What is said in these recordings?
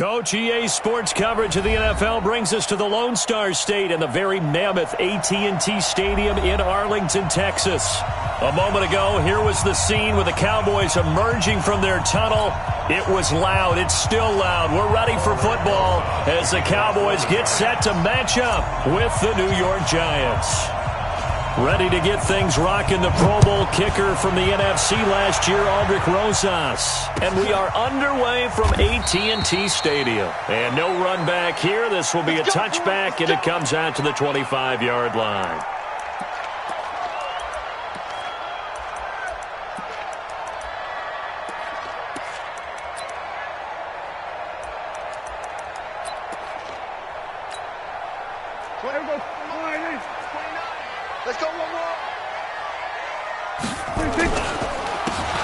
Coach, EA Sports coverage of the NFL brings us to the Lone Star State and the very mammoth AT&T Stadium in Arlington, Texas. A moment ago, here was the scene with the Cowboys emerging from their tunnel. It was loud. It's still loud. We're ready for football as the Cowboys get set to match up with the New York Giants. Ready to get things rocking, the Pro Bowl kicker from the NFC last year, Aldrick Rosas. And we are underway from AT&T Stadium. And no run back here. This will be a touchback, and it comes out to the 25-yard line.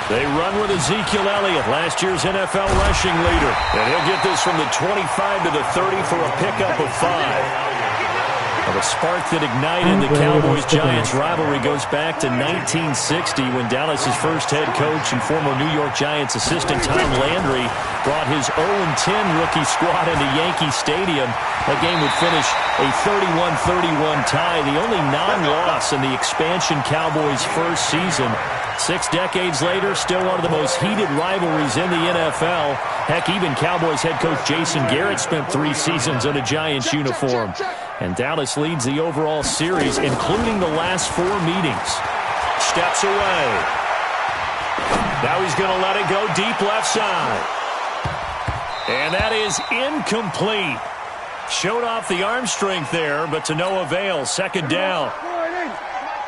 They run with Ezekiel Elliott, last year's NFL rushing leader. And he'll get this from the 25 to the 30 for a pickup of 5. Well, the spark that ignited the Cowboys-Giants rivalry goes back to 1960 when Dallas's first head coach and former New York Giants assistant Tom Landry brought his 0-10 rookie squad into Yankee Stadium. That game would finish a 31-31 tie, the only non-loss in the expansion Cowboys' first season. 6 decades later, still one of the most heated rivalries in the NFL. Heck, even Cowboys head coach Jason Garrett spent 3 seasons in a Giants uniform. And Dallas leads the overall series, including the last 4 meetings. Steps away. Now he's going to let it go deep left side. And that is incomplete. Showed off the arm strength there, but to no avail. Second down.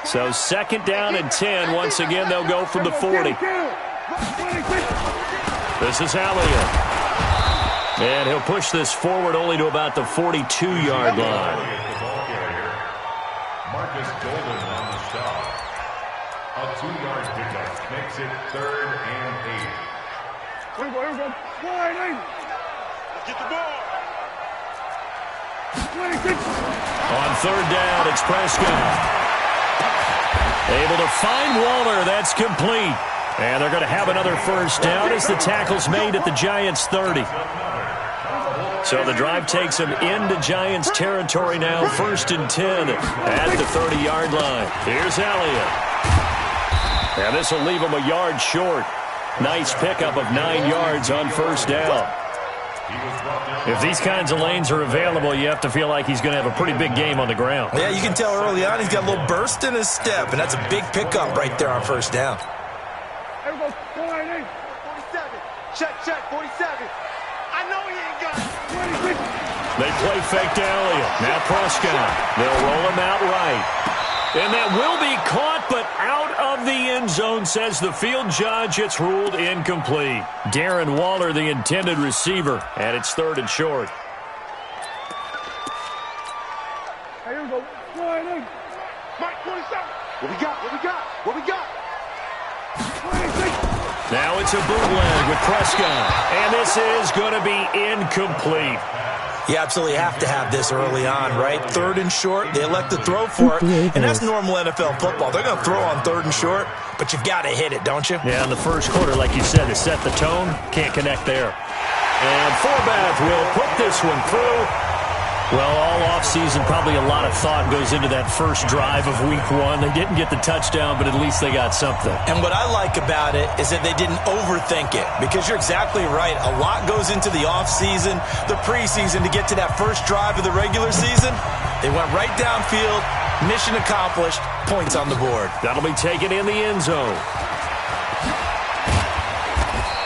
So second down and 10. Once again, they'll go from the 40. This is Elliott. And he'll push this forward only to about the 42-yard line. Marcus Golden on the stop. A 2-yard pickup makes it 3rd and 8. Here we go. Get the ball. 26. On 3rd down, it's Prescott. Able to find Waller. That's complete. And they're going to have another first down as the tackle's made at the Giants' 30. So the drive takes them into Giants territory now. 1st and 10 at the 30-yard line. Here's Elliott. And this will leave him a yard short. Nice pickup of 9 yards on 1st down. If these kinds of lanes are available, you have to feel like he's going to have a pretty big game on the ground. Yeah, you can tell early on he's got a little burst in his step, and that's a big pickup right there on 1st down. Here we go. 47. Check. 47. I know he ain't got it. 26. They play fake to Elliott. Now Prescott. They'll roll him out right. And that will be caught, but out of the end zone, says the field judge. It's ruled incomplete. Darren Waller, the intended receiver, and it's 3rd and short. Here we go. Mike, 27. What we got? 26. Now it's a bootleg with Prescott, and this is going to be incomplete. You absolutely have to have this early on, right? 3rd and short, they elect to throw for it, and that's normal NFL football. They're going to throw on 3rd and short, but you've got to hit it, don't you? Yeah, in the first quarter, like you said, to set the tone, can't connect there. And Forbath will put this one through. Well, all offseason, probably a lot of thought goes into that first drive of Week 1. They didn't get the touchdown, but at least they got something. And what I like about it is that they didn't overthink it, because you're exactly right. A lot goes into the offseason, the preseason, to get to that first drive of the regular season. They went right downfield, mission accomplished, points on the board. That'll be taken in the end zone.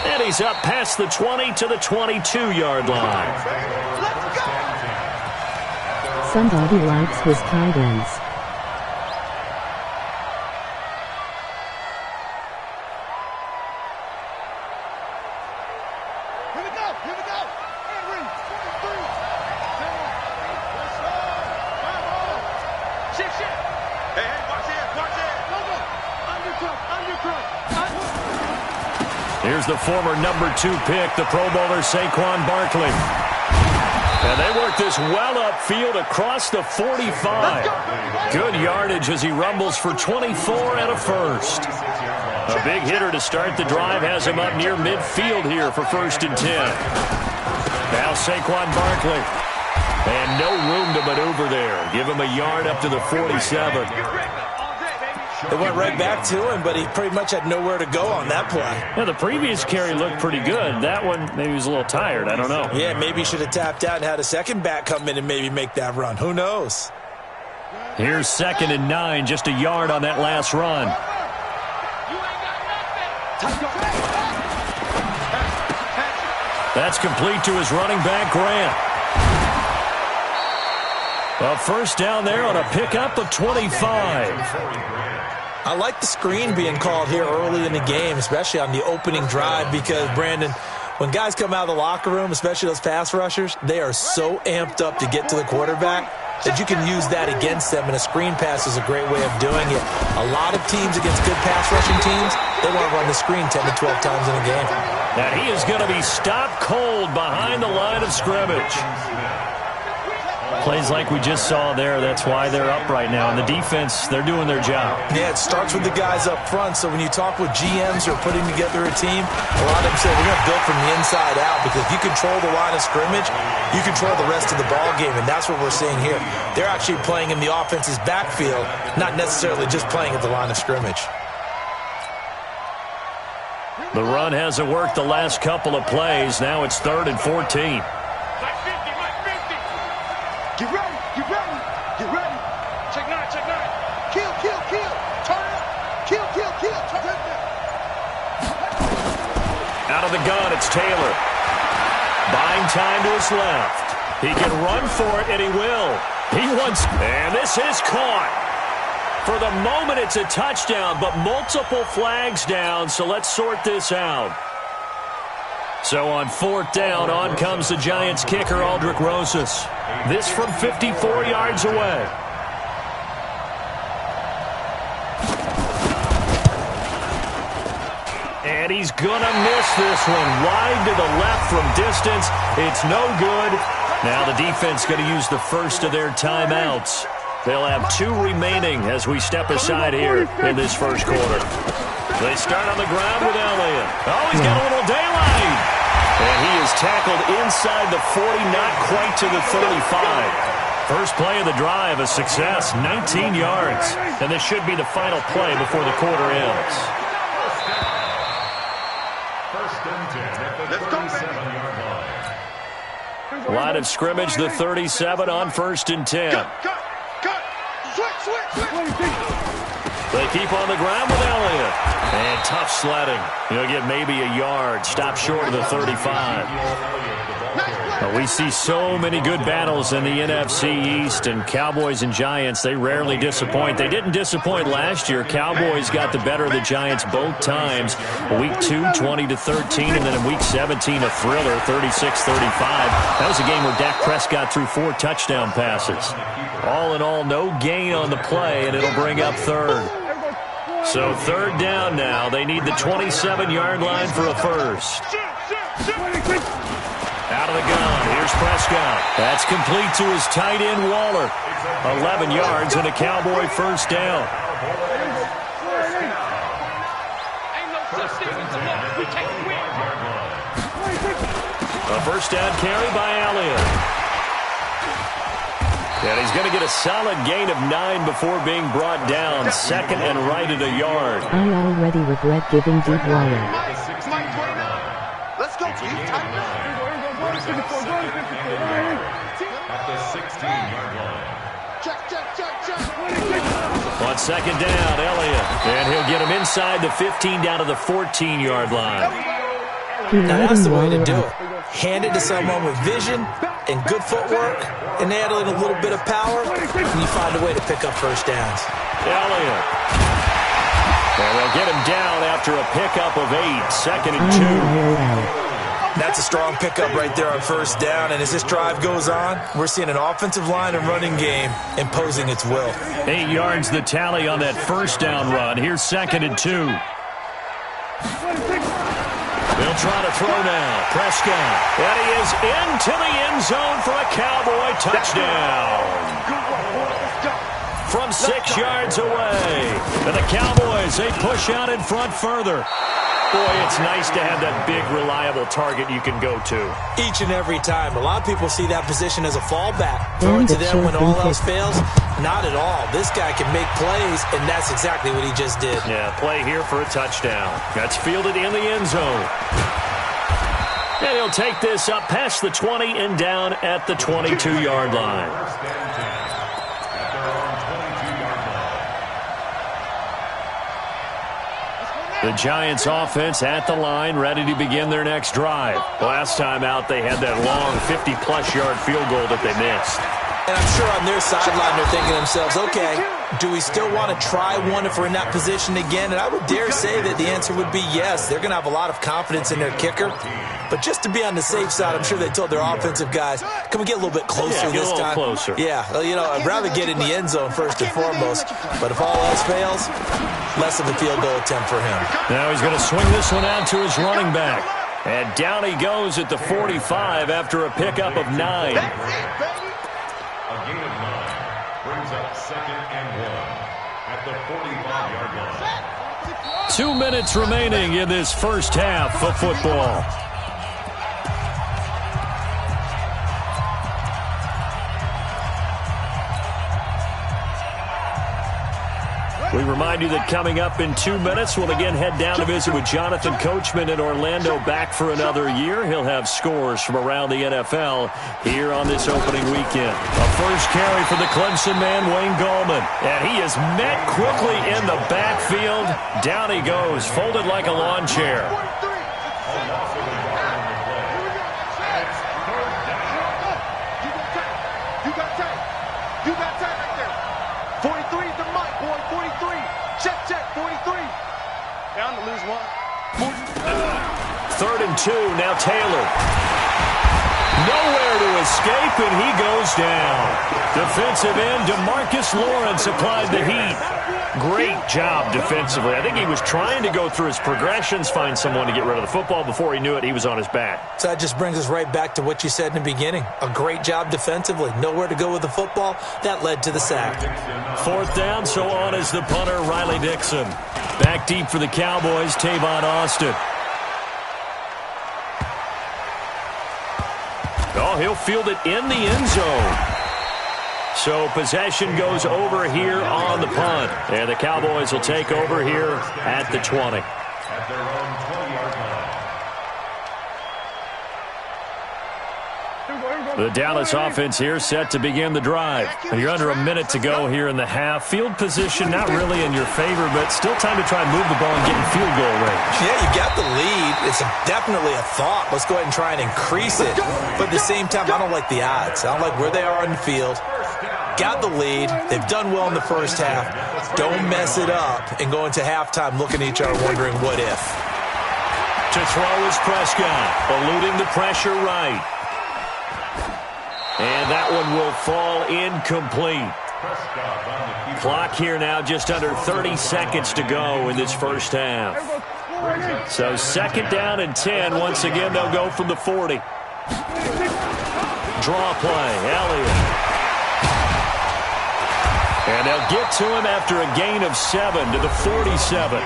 And he's up past the 20 to the 22-yard line. Somebody likes his Titans. Here we go. Henry, 23. Let's go. Shit. Hey, watch it. Go. Undercut. Here's the former number 2 pick, the Pro Bowler Saquon Barkley. And they work this well upfield across the 45. Good yardage as he rumbles for 24 and a first. A big hitter to start the drive has him up near midfield here for 1st and 10. Now Saquon Barkley. And no room to maneuver there. Give him a yard up to the 47. They went right back to him, but he pretty much had nowhere to go on that play. Yeah, the previous carry looked pretty good. That one, maybe he was a little tired. I don't know. Yeah, maybe he should have tapped out and had a second back come in and maybe make that run. Who knows? Here's 2nd and 9, just a yard on that last run. That's complete to his running back, Grant. A first down there on a pickup of 25. I like the screen being called here early in the game, especially on the opening drive, because, Brandon, when guys come out of the locker room, especially those pass rushers, they are so amped up to get to the quarterback that you can use that against them, and a screen pass is a great way of doing it. A lot of teams against good pass rushing teams, they want to run the screen 10 to 12 times in a game. And he is going to be stopped cold behind the line of scrimmage. Plays like we just saw there, that's why they're up right now. And the defense, they're doing their job. Yeah, it starts with the guys up front. So when you talk with GMs who are putting together a team, a lot of them say we're going to build from the inside out, because if you control the line of scrimmage, you control the rest of the ball game, and that's what we're seeing here. They're actually playing in the offense's backfield, not necessarily just playing at the line of scrimmage. The run hasn't worked the last couple of plays. Now it's 3rd and 14. Get ready, get ready, get ready. Check 9, check 9. Kill, kill, kill. Turn it up. Kill, kill, kill. Turn it up. Out of the gun, it's Taylor. Buying time to his left. He can run for it, and he will. And this is caught. For the moment, it's a touchdown, but multiple flags down, so let's sort this out. So on 4th down, on comes the Giants kicker, Aldrick Rosas. This from 54 yards away. And he's going to miss this one. Wide to the left from distance. It's no good. Now the defense going to use the first of their timeouts. They'll have 2 remaining as we step aside here in this first quarter. They start on the ground with Elliott. Oh, he's got a little daylight. And he is tackled inside the 40, not quite to the 35. First play of the drive, a success, 19 yards. And this should be the final play before the quarter ends. First and 10 at the 37-yard line. Line of scrimmage, the 37 on 1st and 10. Cut. Switch. They keep on the ground with Elliott. And tough sledding. He'll get maybe a yard. Stop short of the 35. We see so many good battles in the NFC East, and Cowboys and Giants, they rarely disappoint. They didn't disappoint last year. Cowboys got the better of the Giants both times. Week 2, 20-13, and then in Week 17, a thriller, 36-35. That was a game where Dak Prescott threw 4 touchdown passes. All in all, no gain on the play, and it'll bring up 3rd. So 3rd down now. They need the 27-yard line for a first. Out of the gun, here's Prescott. That's complete to his tight end, Waller. 11 yards and a Cowboy first down. A first down carry by Elliott. And he's going to get a solid gain of 9 before being brought down. 2nd and right at a yard. I already regret giving deep Waller. Let's go, Chief. At the 16-yard line. Check. On 2nd down, Elliott. And he'll get him inside the 15 down to the 14-yard line. Now that's the way to do it. Hand it to someone with vision and good footwork, and add in a little bit of power, and you find a way to pick up first downs. Elliott. And they'll get him down after a pickup of 8. 2nd and 2. That's a strong pickup right there on first down, and as this drive goes on, we're seeing an offensive line and running game imposing its will. 8 yards the tally on that first down run. Here's 2nd and 2. They'll try to throw now. Prescott. And he is into the end zone for a Cowboy touchdown. From 6 yards away. And the Cowboys, they push out in front further. Boy, it's nice to have that big, reliable target you can go to. Each and every time. A lot of people see that position as a fallback. Throwing to them when all else fails? Not at all. This guy can make plays, and that's exactly what he just did. Yeah, play here for a touchdown. That's fielded in the end zone. And he'll take this up past the 20 and down at the 22-yard line. The Giants offense at the line, ready to begin their next drive. Last time out, they had that long 50-plus yard field goal that they missed. And I'm sure on their sideline they're thinking to themselves, okay, do we still want to try one if we're in that position again? And I would dare say that the answer would be yes. They're going to have a lot of confidence in their kicker. But just to be on the safe side, I'm sure they told their offensive guys, can we get a little bit closer this time? Closer. Yeah, well, you know, I'd rather get in the end zone first and foremost. But if all else fails, less of a field goal attempt for him. Now he's going to swing this one out to his running back. And down he goes at the 45 after a pickup of 9. A gain of 9 brings up 2nd and 1 at the 45-yard line. 2 minutes remaining in this first half of football. We remind you that coming up in 2 minutes, we'll again head down to visit with Jonathan Coachman in Orlando, back for another year. He'll have scores from around the NFL here on this opening weekend. A first carry for the Clemson man, Wayne Gallman. And he is met quickly in the backfield. Down he goes, folded like a lawn chair. Down to lose one. 3rd and 2, now Taylor. Nowhere to escape, and he goes down. Defensive end DeMarcus Lawrence applied the heat. Great job defensively. I think he was trying to go through his progressions, find someone to get rid of the football. Before he knew it, he was on his back. So that just brings us right back to what you said in the beginning. A great job defensively. Nowhere to go with the football. That led to the sack. 4th down, so on is the punter, Riley Dixon. Back deep for the Cowboys, Tavon Austin. Oh, he'll field it in the end zone. So possession goes over here on the punt. And the Cowboys will take over here at the 20. At their own 20-yard line. The Dallas offense here set to begin the drive. And you're under a minute to go here in the half. Field position not really in your favor, but still time to try and move the ball and get in field goal range. Yeah, you got the lead. It's definitely a thought. Let's go ahead and try and increase it. But at the same time, I don't like the odds. I don't like where they are on the field. Got the lead. They've done well in the first half. Don't mess it up and go into halftime looking at each other wondering what if. To throw is Prescott, eluding the pressure right. And that one will fall incomplete. Clock here now just under 30 seconds to go in this first half. So 2nd down and 10. Once again, they'll go from the 40. Draw play, Elliott. And they'll get to him after a gain of 7 to the 47.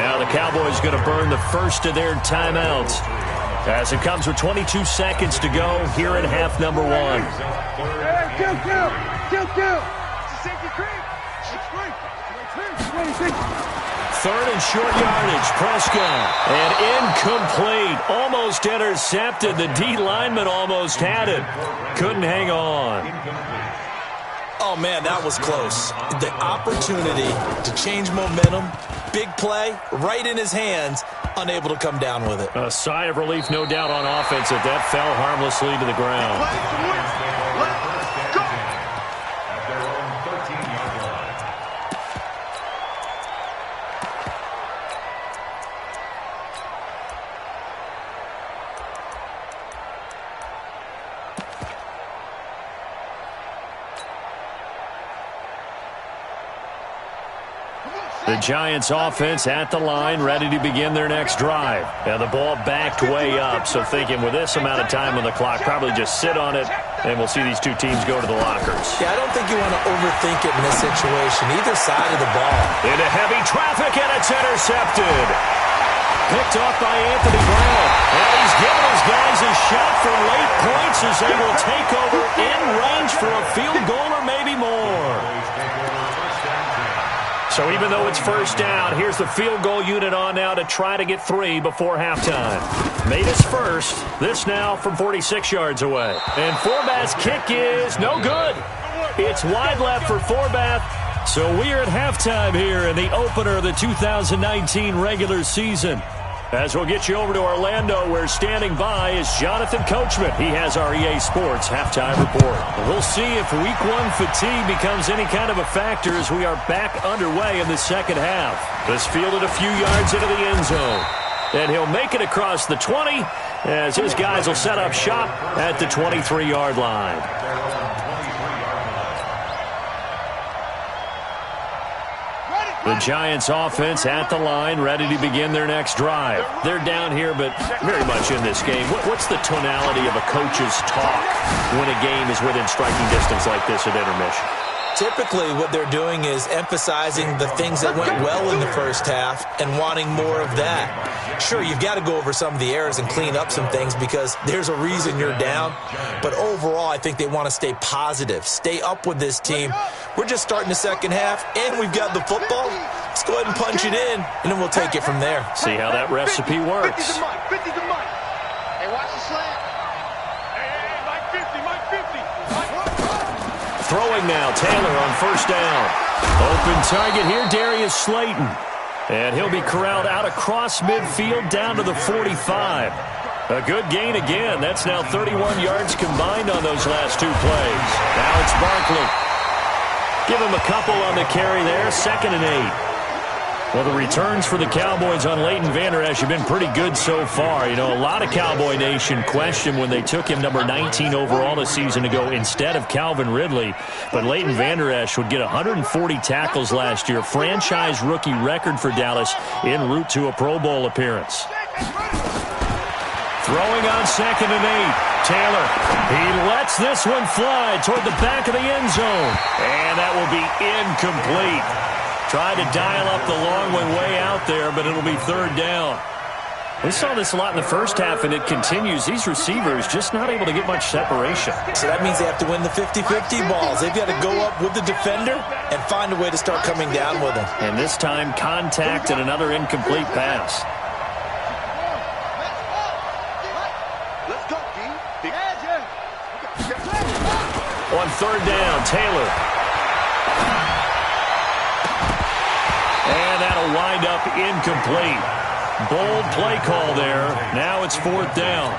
Now the Cowboys going to burn the first of their timeouts as it comes with 22 seconds to go here in half number 1. Third and short yardage, Prescott. And incomplete. Almost intercepted. The D lineman almost had it. Couldn't hang on. Oh, man, that was close. The opportunity to change momentum, big play, right in his hands, unable to come down with it. A sigh of relief, no doubt, on offense if that fell harmlessly to the ground. At their own 13-yard line. The Giants offense at the line, ready to begin their next drive. Now the ball backed way up, so thinking with this amount of time on the clock, probably just sit on it, and we'll see these two teams go to the lockers. Yeah, I don't think you want to overthink it in this situation, either side of the ball. Into heavy traffic, and it's intercepted. picked off by Anthony Brown. And he's giving his guys a shot for late points as they will take over in range for a field goal or maybe more. So even though it's first down, here's the field goal unit on now to try to get 3 before halftime. Made his first. This now from 46 yards away. And Forbath's kick is no good. It's wide left for Forbath. So we're at halftime here in the opener of the 2019 regular season. As we'll get you over to Orlando, where standing by is Jonathan Coachman. He has our EA Sports halftime report. We'll see if Week 1 fatigue becomes any kind of a factor as we are back underway in the second half. This fielded a few yards into the end zone. And he'll make it across the 20 as his guys will set up shop at the 23-yard line. The Giants offense at the line, ready to begin their next drive. They're down here, but very much in this game. What's the tonality of a coach's talk when a game is within striking distance like this at intermission? Typically, what they're doing is emphasizing the things that went well in the first half and wanting more of that. Sure, you've got to go over some of the errors and clean up some things because there's a reason you're down. But overall, I think they want to stay positive, stay up with this team. We're just starting the second half, and we've got the football. Let's go ahead and punch it in, and then we'll take it from there. See how that recipe works. 50 the mic. Hey, watch the slant. Hey, Mike 50, Mike 50. Throwing now, Taylor on first down. Open target here, Darius Slayton. And he'll be corralled out across midfield down to the 45. A good gain again. That's now 31 yards combined on those last 2 plays. Now it's Barkley. Give him a couple on the carry there, 2nd and 8. Well, the returns for the Cowboys on Leighton Vander Esch have been pretty good so far. You know, a lot of Cowboy Nation questioned when they took him number 19 overall a season ago instead of Calvin Ridley. But Leighton Vander Esch would get 140 tackles last year, franchise rookie record for Dallas en route to a Pro Bowl appearance. Throwing on 2nd and 8. Taylor, he lets this one fly toward the back of the end zone. And that will be incomplete. Tried to dial up the long one way out there, but it'll be 3rd down. We saw this a lot in the first half, and it continues. These receivers just not able to get much separation. So that means they have to win the 50-50 balls. They've got to go up with the defender and find a way to start coming down with them. And this time, contact and another incomplete pass. Let's go, D. On 3rd down, Taylor. And that'll wind up incomplete. Bold play call there. Now it's 4th down.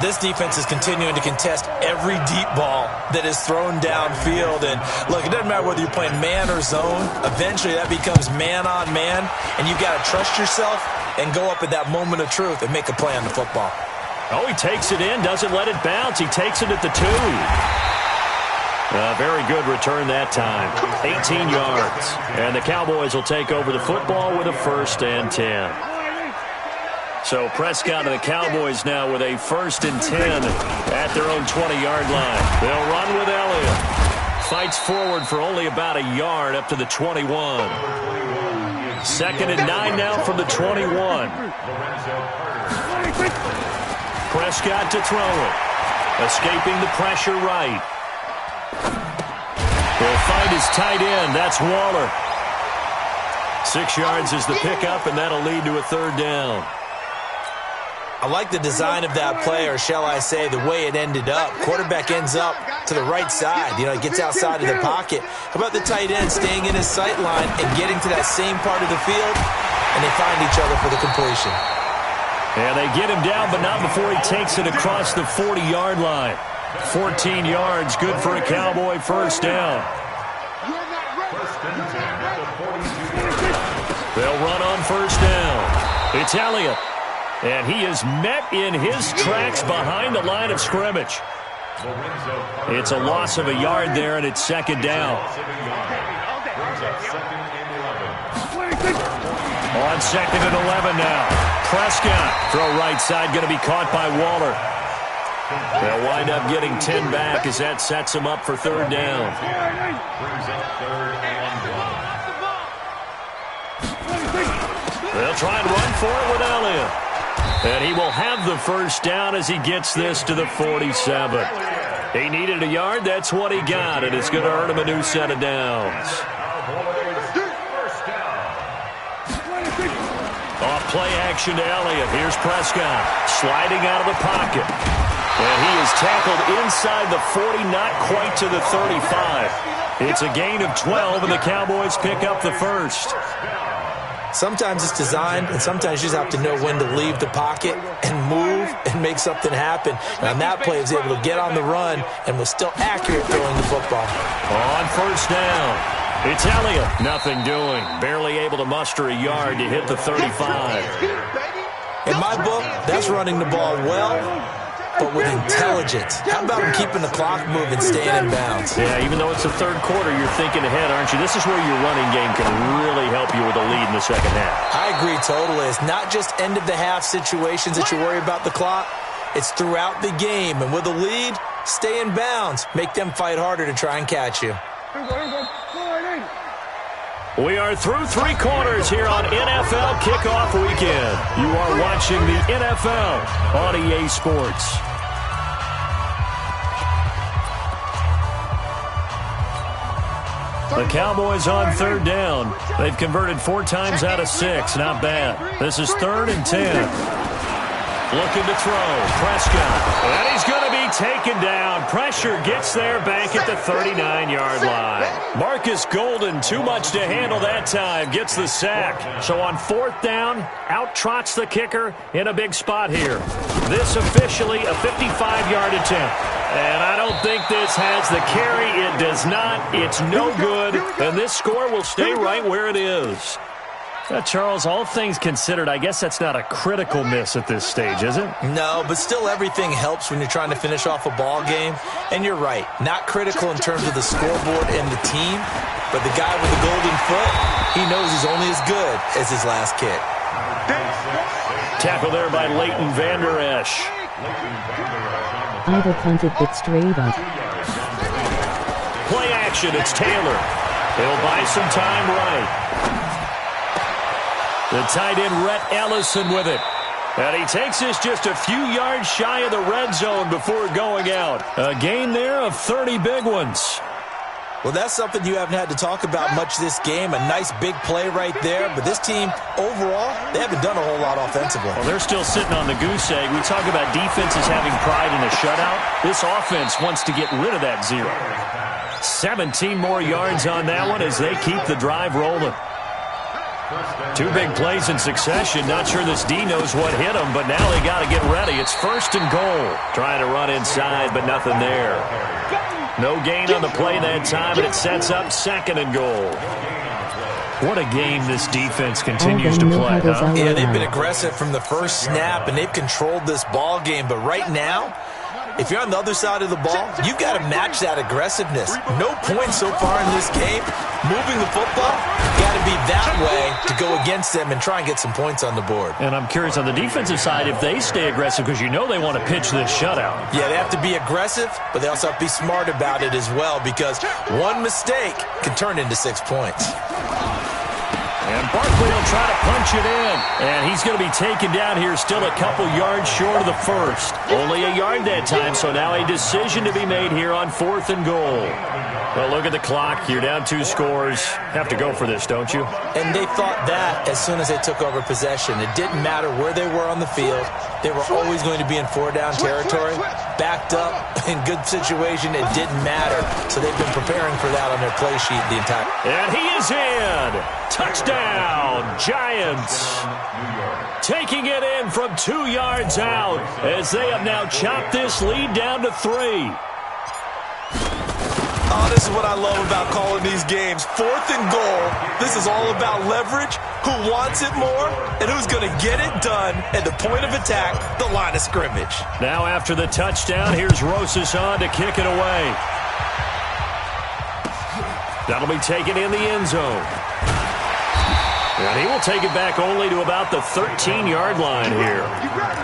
This defense is continuing to contest every deep ball that is thrown downfield. And look, it doesn't matter whether you're playing man or zone. Eventually that becomes man on man. And you've got to trust yourself and go up at that moment of truth and make a play on the football. Oh, he takes it in, doesn't let it bounce. He takes it at the 2. Very good return that time. 18 yards. And the Cowboys will take over the football with a 1st and 10. So Prescott and the Cowboys now with a 1st and 10 at their own 20-yard line. They'll run with Elliott. Fights forward for only about a yard up to the 21. 2nd and 9 now from the 21. Prescott to throw it. Escaping the pressure right. He'll find his tight end. That's Waller. 6 yards is the pickup, and that'll lead to a 3rd down. I like the design of that play, or shall I say the way it ended up. Quarterback ends up to the right side. You know, he gets outside of the pocket. How about the tight end staying in his sight line and getting to that same part of the field, and they find each other for the completion. And they get him down, but not before he takes it across the 40-yard line. 14 yards, good for a Cowboy 1st down. They'll run on 1st down. It's Elliott. And he is met in his tracks behind the line of scrimmage. It's a loss of a yard there, and it's 2nd down. On 2nd and 11 now. Prescott, throw right side, going to be caught by Waller. They'll wind up getting 10 back as that sets him up for 3rd down. They'll try and run for it with Elliott. And he will have the first down as he gets this to the 47. He needed a yard. That's what he got, and it's going to earn him a new set of downs. Off play action to Elliott. Here's Prescott sliding out of the pocket. And he is tackled inside the 40, not quite to the 35. It's a gain of 12, and the Cowboys pick up the first. Sometimes it's designed, and sometimes you just have to know when to leave the pocket and move and make something happen. And on that play, he was able to get on the run and was still accurate throwing the football. On first down, it's Elliott. Nothing doing. Barely able to muster a yard to hit the 35. In my book, that's running the ball well, but with intelligence. How about him keeping the clock moving, staying in bounds? Yeah, even though it's the third quarter, you're thinking ahead, aren't you? This is where your running game can really help you with a lead in the second half. I agree totally. It's not just end-of-the-half situations that you worry about the clock. It's throughout the game. And with a lead, stay in bounds. Make them fight harder to try and catch you. We are through three quarters here on NFL Kickoff Weekend. You are watching the NFL on EA Sports. The Cowboys on third down. They've converted 4 times out of 6. Not bad. This is 3rd and 10. Looking to throw. Prescott. And he's going to be taken down. Pressure gets there back at the 39-yard line. Marcus Golden, too much to handle that time, gets the sack. So on 4th down, out trots the kicker in a big spot here. This officially a 55-yard attempt. And I don't think this has the carry. It does not. It's no good. And this score will stay right where it is. Charles, all things considered, I guess that's not a critical miss at this stage, is it? No, but still everything helps when you're trying to finish off a ball game. And you're right, not critical in terms of the scoreboard and the team, but the guy with the golden foot, he knows he's only as good as his last kick. Tackle there by Leighton Vander Esch. Either punted but straight up. Play action, it's Taylor. He'll buy some time right. The tight end, Rhett Ellison, with it. And he takes this just a few yards shy of the red zone before going out. A gain there of 30 big ones. Well, that's something you haven't had to talk about much this game. A nice big play right there. But this team, overall, they haven't done a whole lot offensively. Well, they're still sitting on the goose egg. We talk about defenses having pride in a shutout. This offense wants to get rid of that 0. 17 more yards on that one as they keep the drive rolling. 2 big plays in succession. Not sure this D knows what hit him, but now they got to get ready. It's 1st and goal. Trying to run inside, but nothing there. No gain on the play that time, and it sets up 2nd and goal. What a game this defense continues to play, huh? Yeah, they've been aggressive from the first snap, and they've controlled this ball game. But right now, if you're on the other side of the ball, you've got to match that aggressiveness. No points so far in this game. Moving the football, got to be that way to go against them and try and get some points on the board. And I'm curious on the defensive side if they stay aggressive, because you know they want to pitch this shutout. Yeah, they have to be aggressive, but they also have to be smart about it as well, because one mistake can turn into 6 points. And Barkley will try to punch it in. And he's going to be taken down here, still a couple yards short of the first. Only a yard that time, so now a decision to be made here on 4th and goal. Well, look at the clock. You're down 2 scores. Have to go for this, don't you? And they thought that as soon as they took over possession. It didn't matter where they were on the field. They were always going to be in 4-down territory. Backed up, in good situation, it didn't matter. So they've been preparing for that on their play sheet the entire... And he is in! Touchdown, Giants! Taking it in from 2 yards out as they have now chopped this lead down to 3. Oh, this is what I love about calling these games. 4th and goal. This is all about leverage, who wants it more, and who's going to get it done at the point of attack, the line of scrimmage. Now after the touchdown, here's Rosas on to kick it away. That'll be taken in the end zone. And he will take it back only to about the 13-yard line here.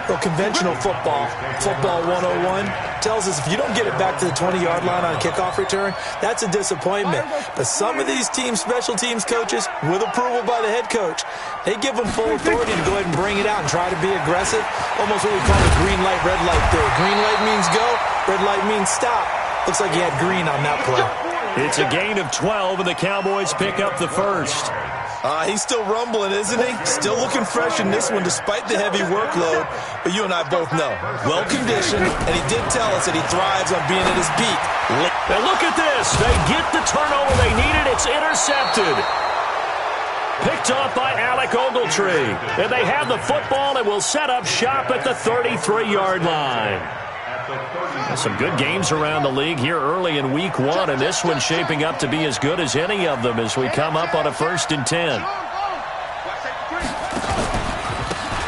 Well, conventional football, football 101, tells us if you don't get it back to the 20-yard line on a kickoff return, that's a disappointment. But some of these special teams coaches, with approval by the head coach, they give them full authority to go ahead and bring it out and try to be aggressive. Almost what we call the green light, red light theory. Green light means go, red light means stop. Looks like he had green on that play. It's a gain of 12, and the Cowboys pick up the first. He's still rumbling, isn't he? Still looking fresh in this one despite the heavy workload. But you and I both know, well-conditioned, and he did tell us that he thrives on being at his peak. And look at this. They get the turnover they needed. It's intercepted. Picked off by Alec Ogletree. And they have the football and will set up shop at the 33-yard line. Some good games around the league here early in week 1, and this one's shaping up to be as good as any of them as we come up on a 1st and 10.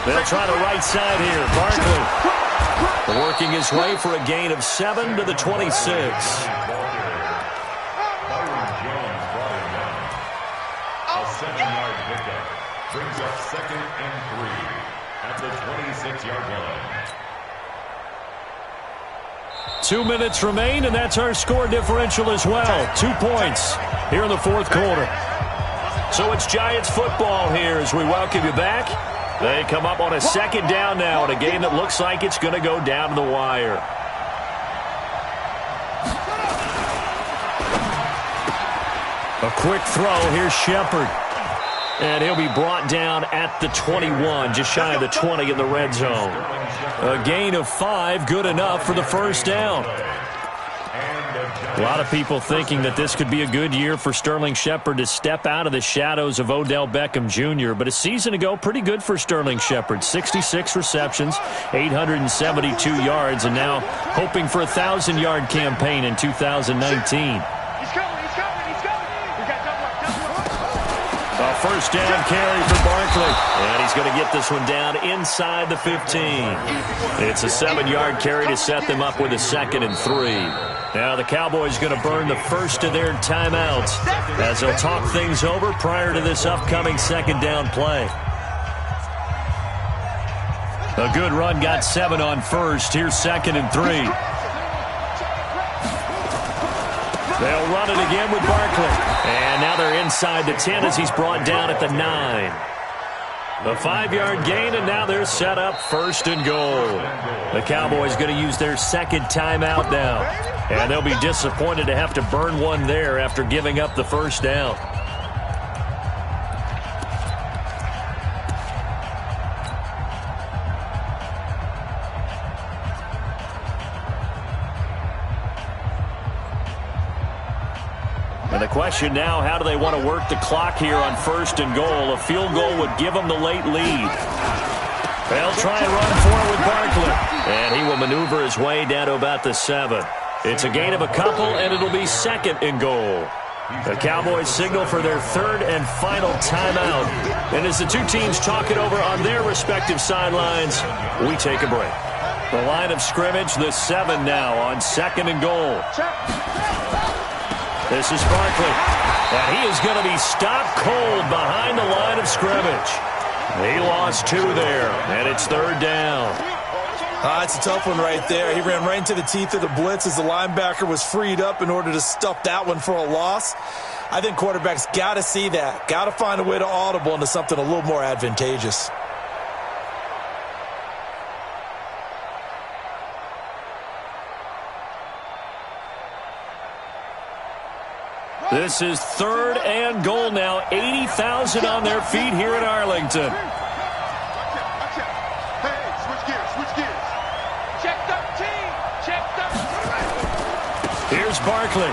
They'll try the right side here. Barkley working his way for a gain of 7 to the 26. A 7-yard pickup brings up 2nd and 3 at the 26-yard line. 2 minutes remain, and that's our score differential as well. 2 points here in the 4th quarter. So it's Giants football here as we welcome you back. They come up on a 2nd down now in a game that looks like it's going to go down to the wire. A quick throw. Here's Shepard. And he'll be brought down at the 21, just shy of the 20 in the red zone. A gain of 5, good enough for the 1st down. A lot of people thinking that this could be a good year for Sterling Shepard to step out of the shadows of Odell Beckham Jr. But a season ago, pretty good for Sterling Shepard. 66 receptions, 872 yards, and now hoping for a 1,000-yard campaign in 2019. First down carry for Barkley. And he's going to get this one down inside the 15. It's a 7-yard carry to set them up with a 2nd and 3. Now the Cowboys going to burn the first of their timeouts as they'll talk things over prior to this upcoming 2nd down play. A good run got 7 on first. Here's 2nd and 3. They'll run it again with Barkley. And now they're inside the 10 as he's brought down at the 9. A 5-yard gain, and now they're set up 1st and goal. The Cowboys going to use their 2nd timeout now. And they'll be disappointed to have to burn one there after giving up the 1st down. And the question now, how do they want to work the clock here on 1st and goal? A field goal would give them the late lead. They'll try and run for it with Barkley. And he will maneuver his way down to about the 7. It's a gain of a couple, and it'll be 2nd and goal. The Cowboys signal for their 3rd and final timeout. And as the two teams talk it over on their respective sidelines, we take a break. The line of scrimmage, the 7 now on 2nd and goal. This is Barkley, and he is going to be stopped cold behind the line of scrimmage. He lost 2 there, and it's 3rd down. It's a tough one right there. He ran right into the teeth of the blitz as the linebacker was freed up in order to stuff that one for a loss. I think quarterbacks got to see that, got to find a way to audible into something a little more advantageous. This is 3rd and goal now. 80,000 on their feet here in Arlington. Hey, switch gears. Check 13. Here's Barkley.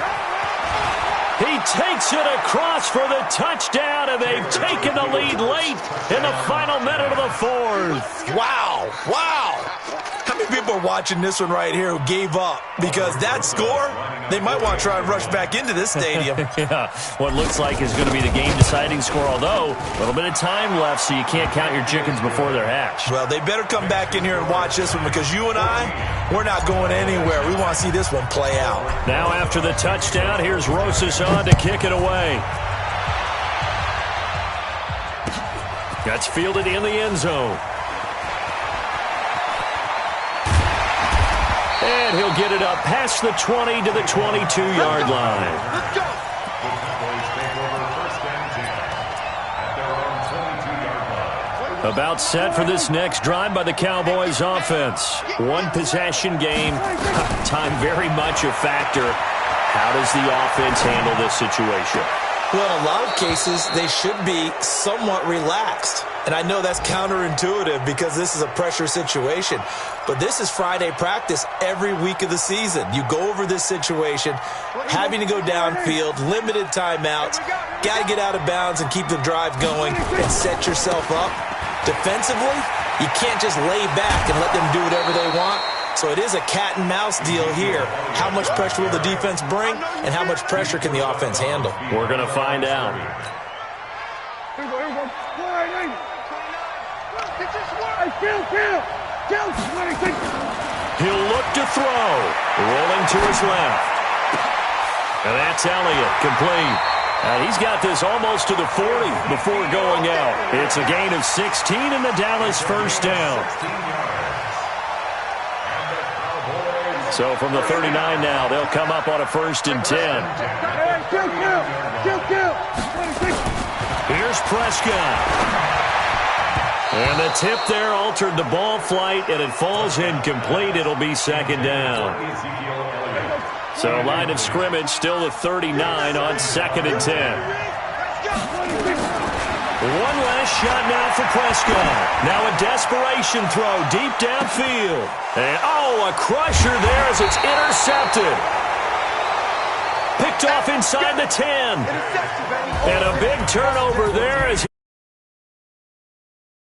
He takes it across for the touchdown, and they've taken the lead late in the final minute of the 4th. Wow. How many people are watching this one right here who gave up? Because that score, they might want to try and rush back into this stadium. Yeah, what looks like is going to be the game-deciding score, although a little bit of time left, so you can't count your chickens before they're hatched. Well, they better come back in here and watch this one, because you and I, we're not going anywhere. We want to see this one play out. Now after the touchdown, here's Rosas on to kick it away. That's fielded in the end zone. And he'll get it up past the 20 to the 22-yard line. Let's go. The Cowboys take over first and 10 at their own 22-yard line. About set for this next drive by the Cowboys offense. One possession game. Time very much a factor. How does the offense handle this situation? Well, in a lot of cases, they should be somewhat relaxed. And I know that's counterintuitive because this is a pressure situation. But this is Friday practice every week of the season. You go over this situation, having to go downfield, limited timeouts, got to get out of bounds and keep the drive going and set yourself up. Defensively, you can't just lay back and let them do whatever they want. So it is a cat and mouse deal here. How much pressure will the defense bring, and how much pressure can the offense handle? We're going to find out. Here we go. He'll look to throw. Rolling to his left. And that's Elliott, complete. He's got this almost to the 40 before going out. It's a gain of 16 and the Dallas first down. So from the 39 now, they'll come up on a 1st and 10. Here's Prescott. And the tip there altered the ball flight, and it falls incomplete. It'll be 2nd down. So line of scrimmage still the 39 on 2nd and 10. One last shot now for Prescott. Now a desperation throw deep downfield. And, a crusher there as it's intercepted. Picked off inside the 10. And a big turnover there as